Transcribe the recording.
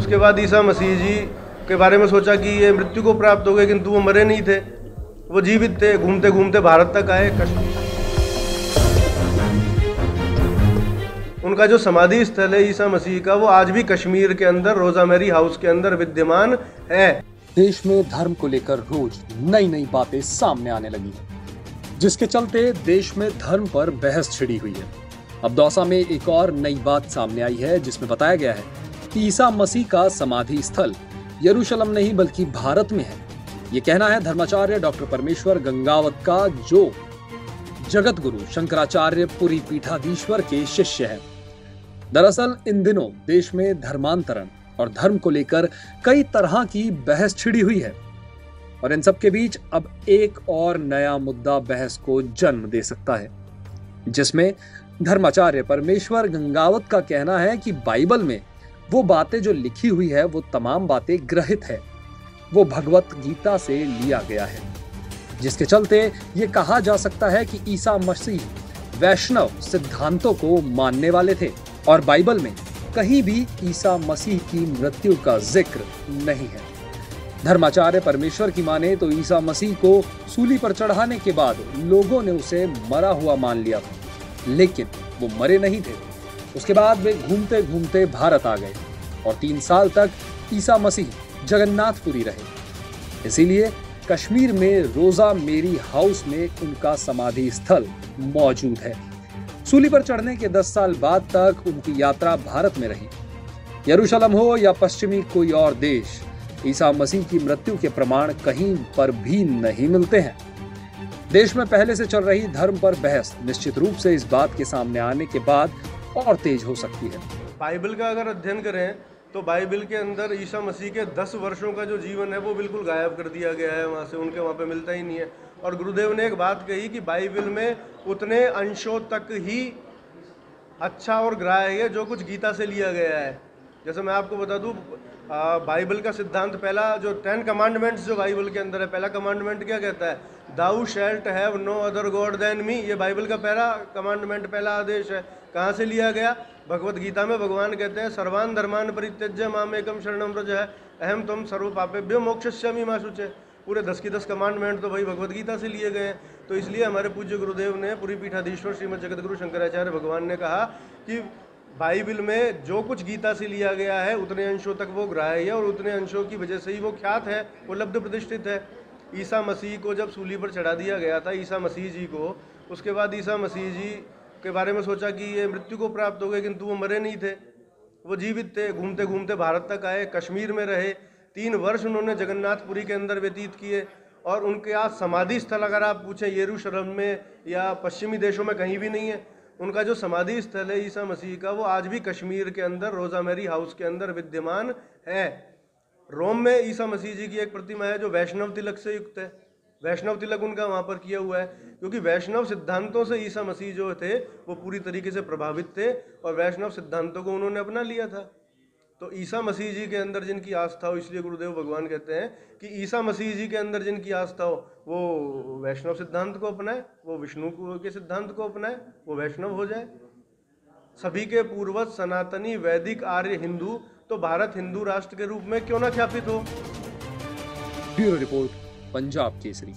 उसके बाद ईसा मसीह जी के बारे में सोचा कि ये मृत्यु को प्राप्त हो गए, किंतु वो मरे नहीं थे, वो जीवित थे। घूमते घूमते भारत तक आए। उनका जो समाधि स्थल है ईसा मसीह का, वो आज भी कश्मीर के अंदर रोजा मैरी हाउस के अंदर विद्यमान है। देश में धर्म को लेकर रोज नई नई बातें सामने आने लगी हैं, जिसके चलते देश में धर्म पर बहस छिड़ी हुई है। अब दौसा में एक और नई बात सामने आई है, जिसमें बताया गया है कि ईसा मसीह का समाधि स्थल यरूशलेम नहीं बल्कि भारत में है। ये कहना है धर्माचार्य डॉक्टर परमेश्वर गंगावत का, जो जगत गुरु शंकराचार्य पुरी पीठाधीश्वर के शिष्य हैं। दरअसल इन दिनों देश में धर्मांतरण और धर्म को लेकर कई तरह की बहस छिड़ी हुई है, और इन सब के बीच अब एक और नया मुद्दा बहस को जन्म दे सकता है, जिसमें धर्माचार्य परमेश्वर गंगावत का कहना है कि बाइबल में वो बातें जो लिखी हुई है वो तमाम बातें ग्रहित है, वो भगवत गीता से लिया गया है, जिसके चलते ये कहा जा सकता है कि ईसा मसीह वैष्णव सिद्धांतों को मानने वाले थे और बाइबल में कहीं भी ईसा मसीह की मृत्यु का जिक्र नहीं है। धर्माचार्य परमेश्वर की माने तो ईसा मसीह को सूली पर चढ़ाने के बाद लोगों ने उसे मरा हुआ मान लिया था, लेकिन वो मरे नहीं थे। उसके बाद वे घूमते घूमते भारत आ गए और 3 साल तक ईसा मसीह जगन्नाथपुरी रहे। इसीलिए कश्मीर में रोजा मेरी हाउस में उनका समाधि स्थल मौजूद है। सूली पर चढ़ने के 10 साल बाद तक उनकी यात्रा भारत में रही। यरूशलेम हो या पश्चिमी कोई और देश, ईसा मसीह की मृत्यु के प्रमाण कहीं पर भी नहीं मिलते हैं। देश में पहले से चल रही धर्म पर बहस निश्चित रूप से इस बात के सामने आने के बाद और तेज हो सकती है। बाइबल का अगर अध्ययन करें तो बाइबल के अंदर ईसा मसीह के 10 वर्षों का जो जीवन है वो बिल्कुल गायब कर दिया गया है, वहाँ से उनके वहाँ पे मिलता ही नहीं है। और गुरुदेव ने एक बात कही कि बाइबल में उतने अंशों तक ही अच्छा और ग्राह्य है जो कुछ गीता से लिया गया है। जैसे मैं आपको बता दूं, बाइबल का सिद्धांत पहला जो 10 कमांडमेंट्स जो बाइबल के अंदर है, पहला कमांडमेंट क्या कहता है? Thou shalt have no other god than me. ये बाइबल का पहला कमांडमेंट, पहला आदेश है। कहाँ से लिया गया? भगवत गीता में भगवान कहते हैं सर्वान धर्मान परित्यज्य माम एकम शरणम व्रज है अहम त्वं सर्व पापेभ्यो मोक्षयिष्यामि मा शुचे। पूरे 10 की 10 कमांडमेंट तो भाई भगवत गीता से लिए गए हैं। तो इसलिए हमारे पूज्य गुरुदेव ने, पूरी पीठाधीश्वर श्रीमद जगतगुरु शंकराचार्य भगवान ने कहा कि बाइबल में जो कुछ गीता से लिया गया है उतने अंशों तक वो ग्राह्य है, और उतने अंशों की वजह से ही वो ख्यात है, वो लब्ध प्रतिष्ठित है। ईसा मसीह को जब सूली पर चढ़ा दिया गया था, ईसा मसीह जी को, उसके बाद ईसा मसीह जी के बारे में सोचा कि ये मृत्यु को प्राप्त हो गए, किंतु वो मरे नहीं थे, वो जीवित थे। घूमते घूमते भारत तक आए, कश्मीर में रहे। 3 वर्ष उन्होंने जगन्नाथपुरी के अंदर व्यतीत किए, और उनके आज समाधि स्थल अगर आप पूछें यरूशलेम में या पश्चिमी देशों में कहीं भी नहीं है। उनका जो समाधि स्थल है ईसा मसीह का, वो आज भी कश्मीर के अंदर रोजा मैरी हाउस के अंदर विद्यमान है। रोम में ईसा मसीह जी की एक प्रतिमा है जो वैष्णव तिलक से युक्त है। वैष्णव तिलक उनका वहाँ पर किया हुआ है, क्योंकि वैष्णव सिद्धांतों से ईसा मसीह जो थे वो पूरी तरीके से प्रभावित थे, और वैष्णव सिद्धांतों को उन्होंने अपना लिया था। तो ईसा मसीह जी के अंदर जिनकी आस्था हो, इसलिए गुरुदेव भगवान कहते हैं कि ईसा मसीह जी के अंदर जिनकी आस्था हो वो वैष्णव सिद्धांत को अपनाए, वो विष्णु के सिद्धांत को अपनाए, वो वैष्णव हो जाए। सभी के पूर्वज सनातनी वैदिक आर्य हिंदू, तो भारत हिंदू राष्ट्र के रूप में क्यों ना ख्यापित हो। Bureau report, Punjab Kesari.